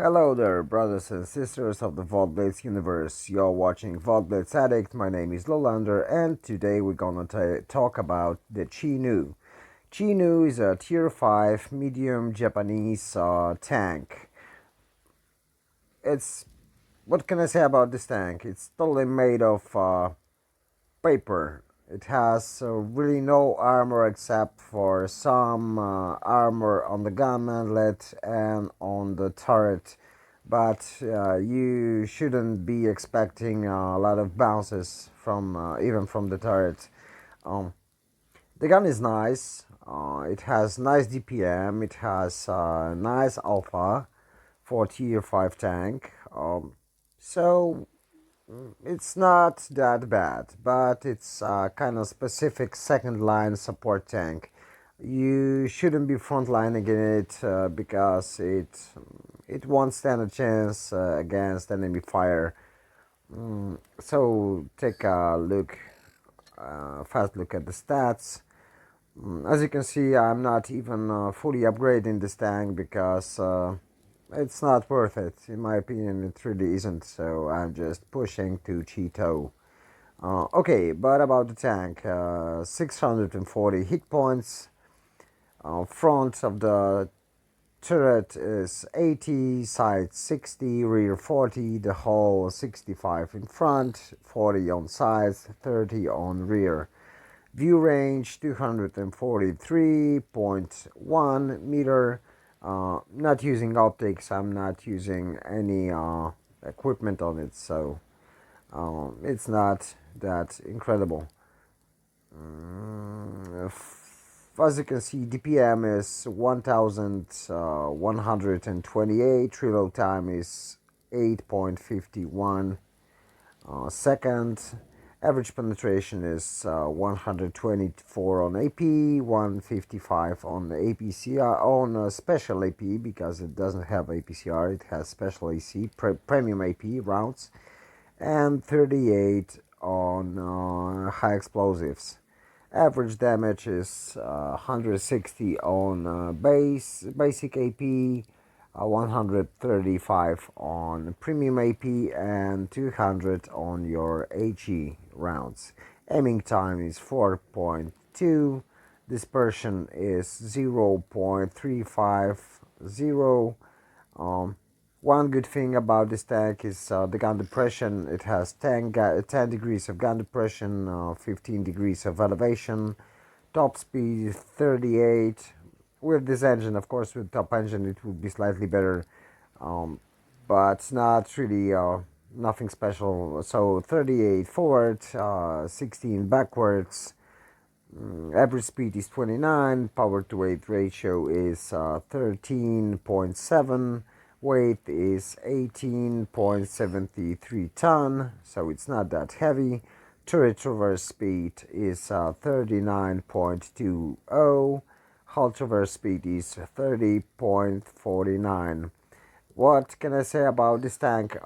Hello there, brothers and sisters of the WoT Blitz universe. You're watching WoT Blitz Addict. My name is Lolander, and today we're gonna talk about the Chinu. Chinu is a Tier 5 medium Japanese tank. It's What can I say about this tank? It's totally made of paper. It has really no armor except for some armor on the gun manlet and on the turret, but you shouldn't be expecting a lot of bounces from even from the turret. Um, the gun is nice. It has nice DPM. It has nice alpha for Tier 5 tank. So it's not that bad, but it's a kind of specific second line support tank. You shouldn't be frontlining it because it won't stand a chance against enemy fire. So take a fast look at the stats. As you can see, I'm not even fully upgrading this tank because it's not worth it. In my opinion, it really isn't. So I'm just pushing to Cheeto. Okay, but about the tank, 640 hit points. Front of the turret is 80, side 60, rear 40, the hull 65 in front, 40 on sides, 30 on rear. View range 243.1 meter. Not using optics, I'm not using any equipment on it, so it's not that incredible. As you can see, DPM is 1128, reload time is 8.51 second. Average penetration is 124 on AP, 155 on the APCR, on special AP because it doesn't have APCR, it has special AC, premium AP rounds, and 38 on high explosives. Average damage is 160 on basic AP, 135 on premium AP, and 200 on your HE rounds. Aiming time is 4.2. Dispersion is 0.350. One good thing about this tank is the gun depression. It has 10 degrees of gun depression, 15 degrees of elevation. Top speed is 38. With this engine, of course, with top engine, it would be slightly better, but not really nothing special. So 38 forward, 16 backwards. Average speed is 29. Power to weight ratio is 13.7. Weight is 18.73 ton, so it's not that heavy. Turret traverse speed is 39.20. Hull traverse speed is 30.49. What can I say about this tank?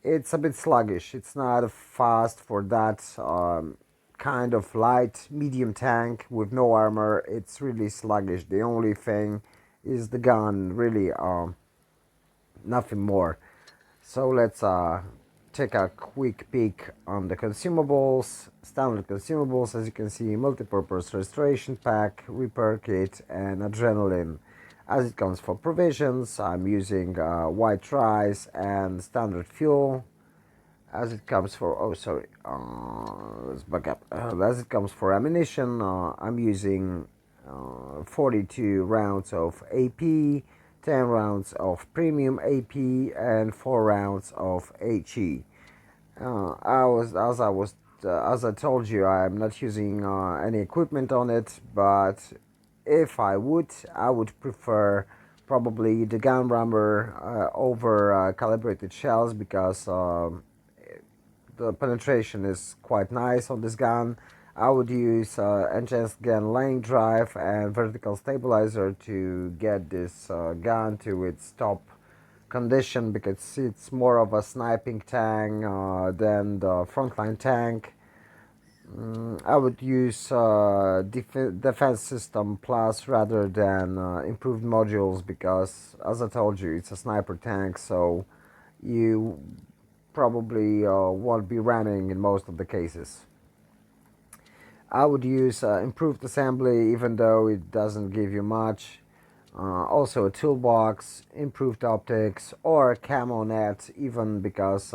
It's a bit sluggish. It's not fast for that kind of light medium tank with no armor. It's really sluggish. The only thing is the gun, really. Nothing more. So let's take a quick peek on the consumables. Standard consumables, as you can see: multipurpose restoration pack, repair kit, and adrenaline. As it comes for provisions, I'm using white rice and standard fuel. As it comes for let's back up. As it comes for ammunition, I'm using 42 rounds of AP, 10 rounds of premium AP, and 4 rounds of HE. As I told you, I'm not using any equipment on it, but if I would prefer probably the gun rammer over calibrated shells because the penetration is quite nice on this gun. I would use enhanced gun lane drive and vertical stabilizer to get this gun to its top condition because it's more of a sniping tank than the frontline tank. I would use defense system plus rather than improved modules because, as I told you, it's a sniper tank, so you probably won't be running in most of the cases. I would use improved assembly even though it doesn't give you much. Also a toolbox, improved optics, or camo net even because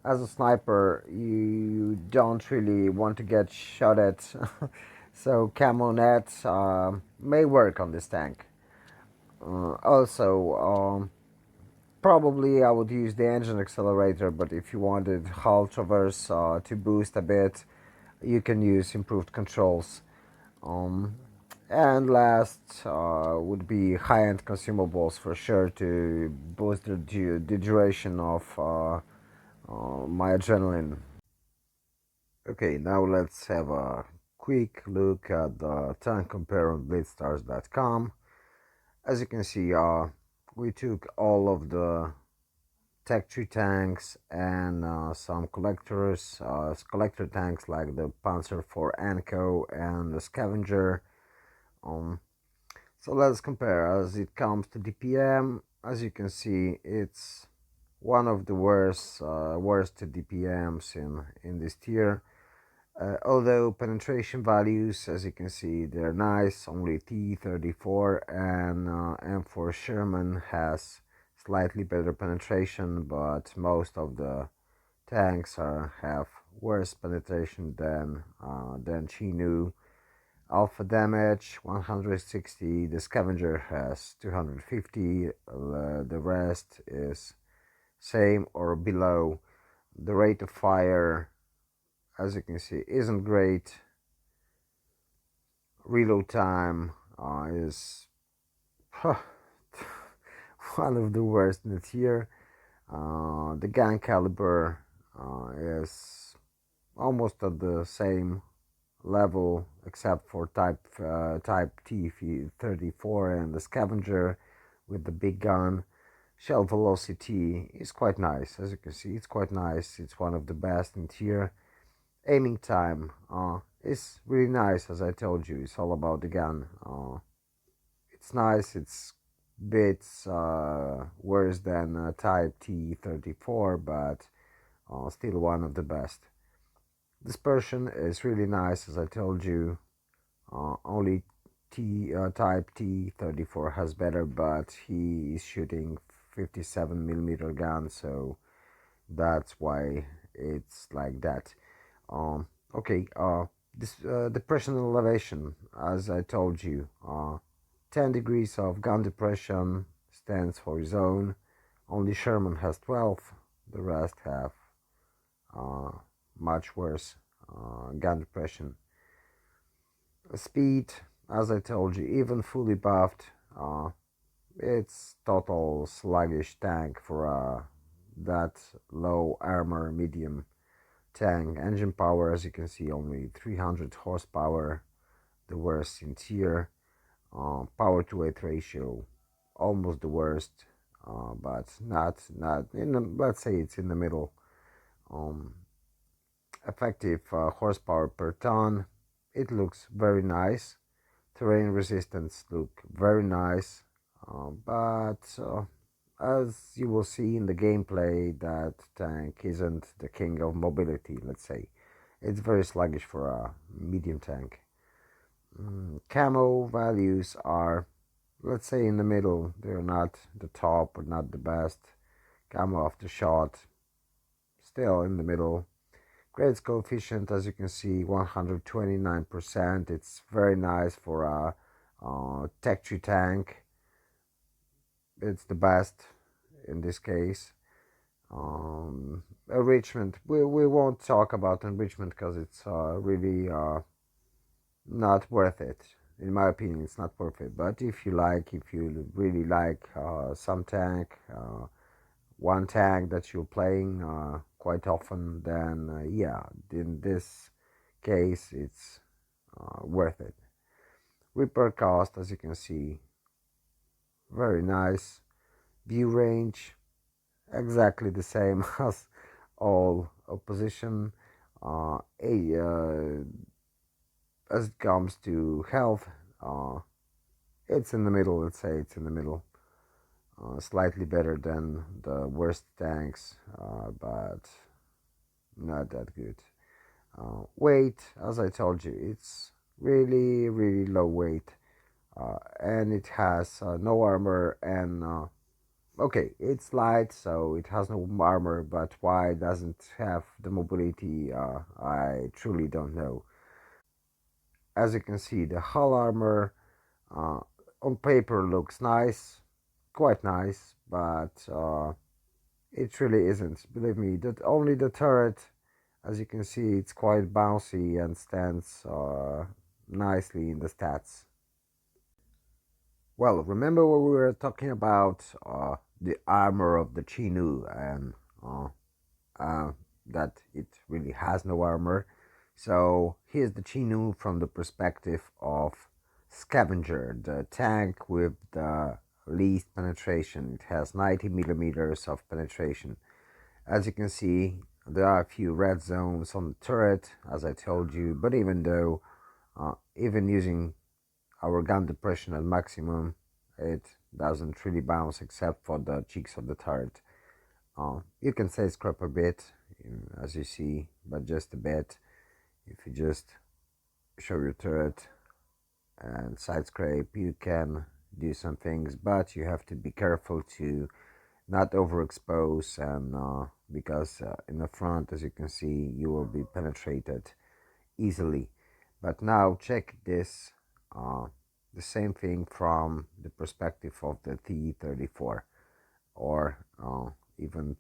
as a sniper you don't really want to get shot at. So camo net may work on this tank. Also, probably I would use the engine accelerator, but if you wanted hull traverse to boost a bit, you can use improved controls. Um, and last would be high-end consumables for sure to boost the duration of my adrenaline. Okay, now let's have a quick look at the tank compare on blitzstars.com. As you can see, we took all of the Tech Tree tanks and some collector tanks like the Panzer IV Anko and the Scavenger. Um, so let's compare. As it comes to DPM, as you can see, it's one of the worst DPMs in this tier. Although penetration values, as you can see, they're nice. Only T34 and M4 Sherman has slightly better penetration, but most of the tanks have worse penetration than Chinu. Alpha damage 160. The Scavenger has 250. The rest is same or below. The rate of fire, as you can see, isn't great. Reload time is one of the worst in the tier. The gun caliber is almost at the same level except for type T34 and the Scavenger with the big gun. Shell velocity is quite nice, as you can see. It's quite nice. It's one of the best in tier. Aiming time is really nice, as I told you. It's all about the gun. It's nice. It's bits worse than type T34, but still one of the best. Dispersion is really nice, as I told you. Only type T34 has better, but he is shooting 57mm gun, so that's why it's like that. Okay. This depression elevation, as I told you, 10 degrees of gun depression stands for zone. Only Sherman has 12. The rest have uh, much worse gun depression. Speed, as I told you, even fully buffed, it's total sluggish tank for that low armor medium tank. Engine power, as you can see, only 300 horsepower, the worst in tier. Power to weight ratio, almost the worst, but not in the, let's say it's in the middle. Um, Effective horsepower per ton, it looks very nice. Terrain resistance look very nice, but as you will see in the gameplay, that tank isn't the king of mobility, let's say. It's very sluggish for a medium tank. Camo values are, let's say, in the middle. They're not the top or not the best. Camo after shot, still in the middle. Grades coefficient, as you can see, 129%. It's very nice for a Tech Tree tank. It's the best in this case. Enrichment, we won't talk about enrichment because it's really not worth it. In my opinion, it's not worth it. But if you really like some tank, one tank that you're playing quite often, then yeah, in this case, it's worth it. Repair cost, as you can see, very nice. View range, exactly the same as all opposition. As it comes to health, uh, it's in the middle. Let's say it's in the middle. Slightly better than the worst tanks, but not that good. Weight, as I told you, it's really, really low weight, and it has no armor. And okay, it's light, so it has no armor, but why it doesn't have the mobility, I truly don't know. As you can see, the hull armor uh, on paper looks nice, quite nice, but it really isn't. Believe me, that only the turret, as you can see, it's quite bouncy and stands nicely in the stats. Well, remember when we were talking about the armor of the Chinu and uh, uh, that it really has no armor? So here's the Chinu from the perspective of Scavenger, the tank with the least penetration. It has 90 millimeters of penetration. As you can see, there are a few red zones on the turret, as I told you, but even though, even using our gun depression at maximum, it doesn't really bounce except for the cheeks of the turret. You can side scrape a bit, as you see, but just a bit. If you just show your turret and side scrape, you can do some things, but you have to be careful to not overexpose, and because in the front, as you can see, you will be penetrated easily. But now check this, uh, the same thing from the perspective of the T-34, or even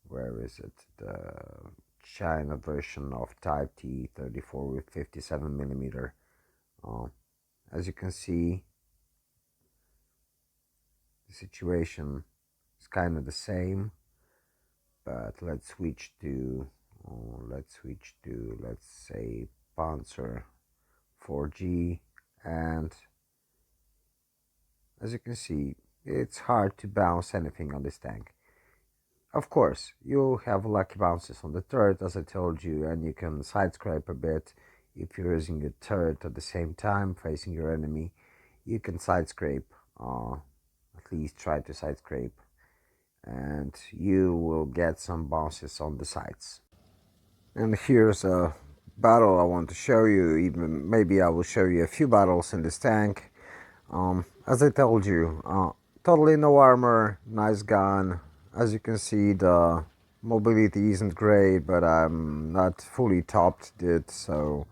where is it, the China version of Type T-34 with 57 millimeter. uh, as you can see, the situation is kind of the same, but let's switch to let's say Panzer 4G, and as you can see, it's hard to bounce anything on this tank. Of course, you'll have lucky bounces on the turret, as I told you, and you can side scrape a bit. If you're using your turret at the same time facing your enemy, you can side scrape, at least try to side scrape, and you will get some bounces on the sides. And here's a battle I want to show you. Even maybe I will show you a few battles in this tank. As I told you, totally no armor, nice gun. As you can see, the mobility isn't great, but I'm not fully topped it, so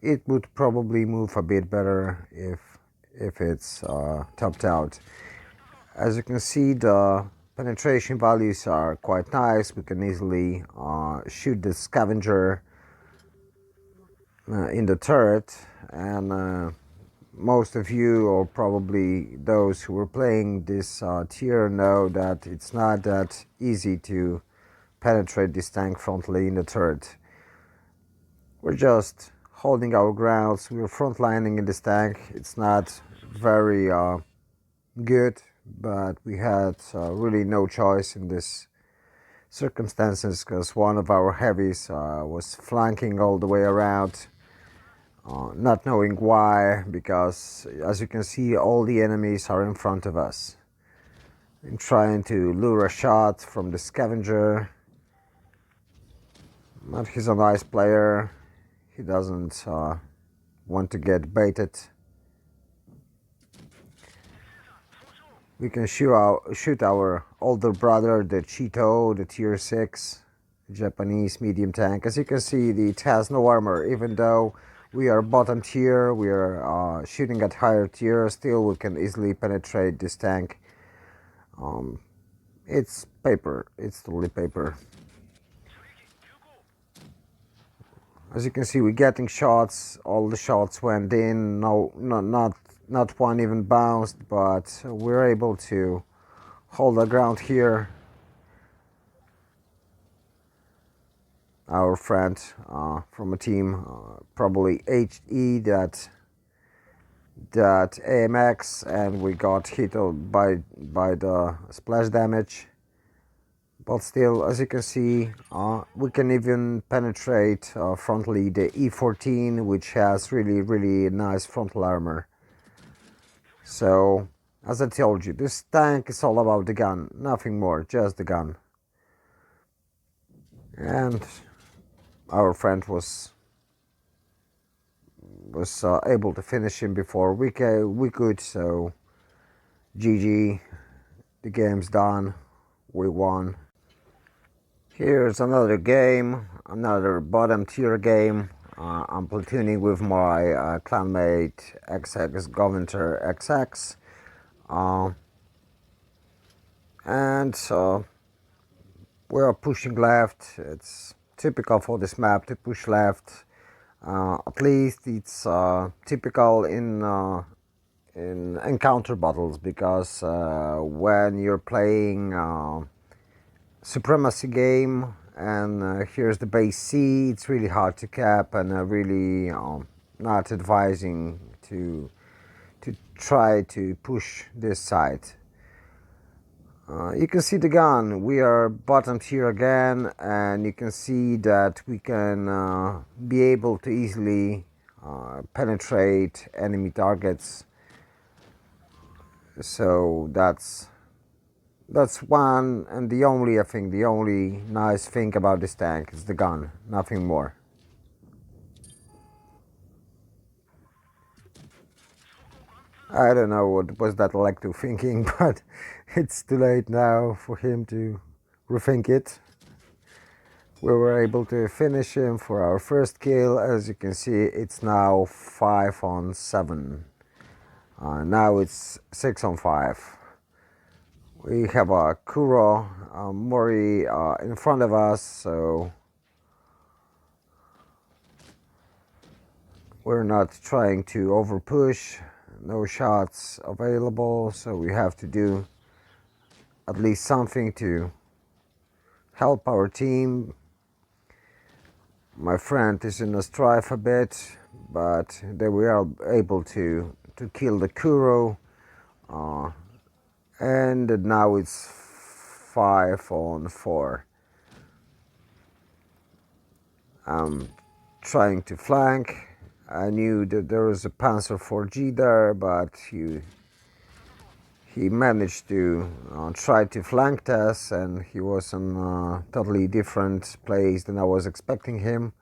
it would probably move a bit better if it's topped out. As you can see, the penetration values are quite nice. We can easily shoot the scavenger in the turret, and most of you, or probably those who were playing this tier, know that it's not that easy to penetrate this tank frontally in the turret. We're just holding our grounds. We're frontlining in this tank. It's not very good, but we had really no choice in this circumstances, because one of our heavies was flanking all the way around, not knowing why, because as you can see, all the enemies are in front of us. I'm trying to lure a shot from the scavenger, but he's a nice player. He doesn't want to get baited. We can shoot our older brother, the Cheeto, the tier 6 Japanese medium tank. As you can see, it has no armor. Even though we are bottom tier, we are shooting at higher tier, still we can easily penetrate this tank. It's paper, it's totally paper. As you can see, we're getting shots. All the shots went in. No, not one even bounced, but we're able to hold the ground here. Our friend from a team, probably HE, that AMX, and we got hit by the splash damage. But still, as you can see, we can even penetrate frontally the E14, which has really nice frontal armor. So, as I told you, this tank is all about the gun, nothing more, just the gun. And our friend was able to finish him before we could, so GG, the game's done, we won. Here's another game, another bottom tier game. I'm platooning with my clanmate XX Governor XX, and we are pushing left. It's typical for this map to push left. At least it's typical in encounter battles, because when you're playing supremacy game and here's the base C, it's really hard to cap, and really not advising to try to push this side. You can see the gun, we are bottom tier again, and you can see that we can be able to easily penetrate enemy targets. So that's one and the only, I think, the only nice thing about this tank is the gun, nothing more. I don't know what was that Electo thinking, but it's too late now for him to rethink it. We were able to finish him for our first kill. As you can see, it's now 5 on 7. Now it's 6 on 5. We have a Kuro Mori in front of us, so we're not trying to overpush. No shots available, so we have to do at least something to help our team. My friend is in a strife a bit, but then we are able to kill the Kuro, and now it's 5 on 4. I'm trying to flank. I knew that there was a Panzer 4G there, but he managed to try to flank us, and he was in a totally different place than I was expecting him.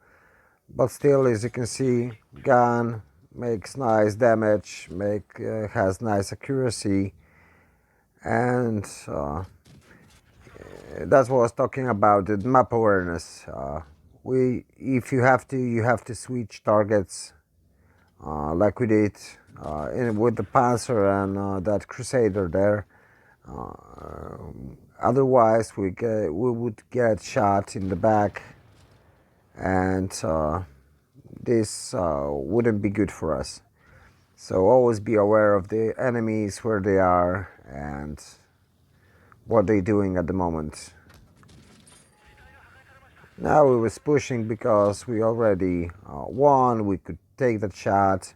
But still, as you can see, gun makes nice damage, has nice accuracy, and that's what I was talking about, the map awareness. If you have to switch targets, like we did with the Panzer and that Crusader there. Otherwise, we would get shot in the back, and this wouldn't be good for us. So always be aware of the enemies, where they are, and what they're doing at the moment. Now we was pushing because we already won. We could take that shot,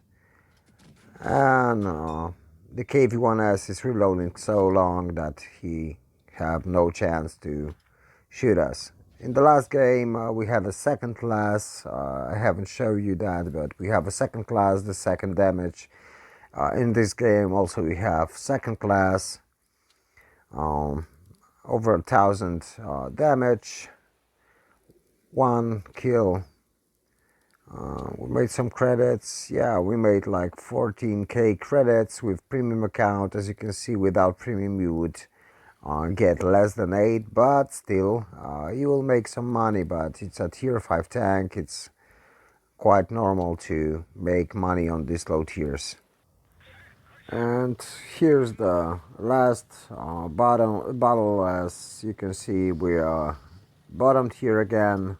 and the KV-1S is reloading so long that he have no chance to shoot us. In the last game we had a second class. I haven't shown you that, but we have a second class, the second damage. In this game also we have second class, over 1,000 damage, 1 kill. We made some credits. Yeah, we made like 14k credits with premium account. As you can see, without premium you would get less than 8, but still you will make some money. But it's a tier 5 tank, it's quite normal to make money on these low tiers. And here's the last battle. As you can see, we are bottom tier again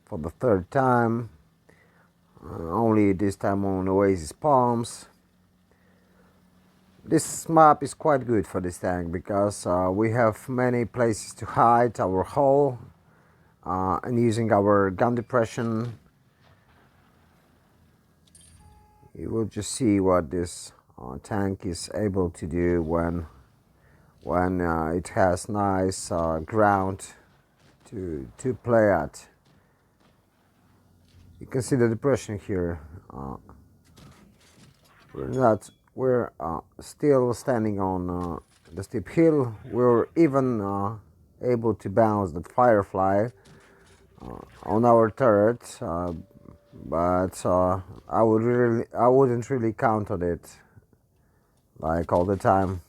for the 3rd time. Only this time on Oasis Palms. This map is quite good for this tank because we have many places to hide our hull, and using our gun depression, you will just see what this tank is able to do when it has nice ground to play at. You can see the depression here. We're still standing on the steep hill. We're even able to bounce the firefly on our turret, but I wouldn't really count on it like all the time.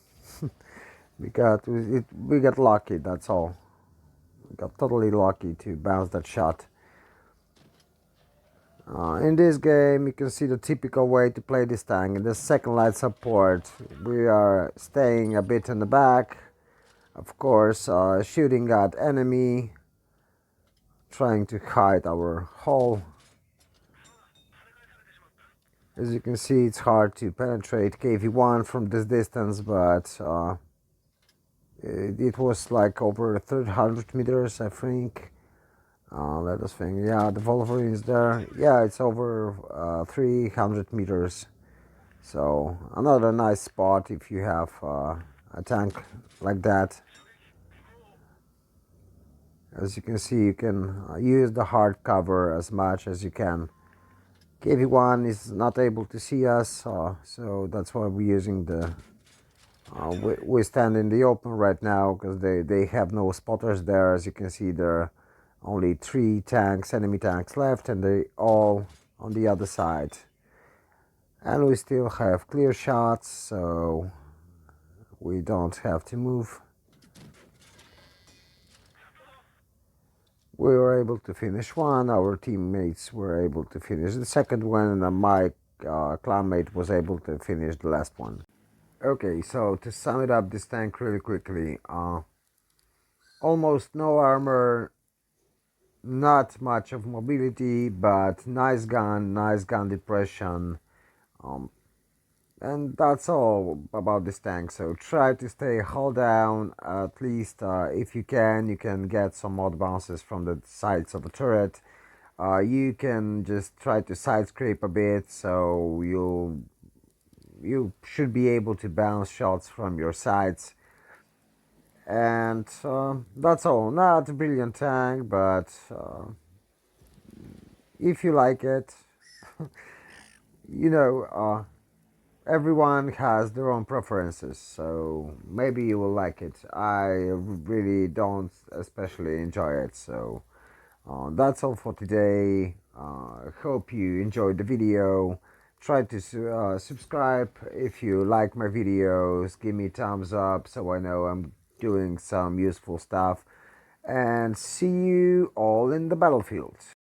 We got lucky. That's all. We got totally lucky to bounce that shot. In this game, you can see the typical way to play this tank. In the second line support, we are staying a bit in the back, of course, shooting at enemy, trying to hide our hull. As you can see, it's hard to penetrate KV-1 from this distance, but it was like over 300 meters, I think. Let us think. Yeah, the Wolverine is there. Yeah, it's over 300 meters. So another nice spot if you have a tank like that. As you can see, you can use the hard cover as much as you can. KV-1 is not able to see us, so that's why we're using the... we stand in the open right now because they have no spotters there. As you can see, there are only 3 tanks, enemy tanks left, and they all on the other side. And we still have clear shots, so we don't have to move. We were able to finish one, our teammates were able to finish the second one, and my clanmate was able to finish the last one. Okay, so to sum it up, this tank really quickly, almost no armor, not much of mobility, but nice gun depression, and that's all about this tank. So try to stay hull down, at least if you can get some mod bounces from the sides of the turret. You can just try to side scrape a bit, so you should be able to bounce shots from your sides. And that's all. Not a brilliant tank, but if you like it, you know, everyone has their own preferences, so maybe you will like it. I really don't especially enjoy it, so that's all for today. Hope you enjoyed the video. Try to subscribe if you like my videos. Give me a thumbs up so I know I'm doing some useful stuff. And see you all in the battlefield.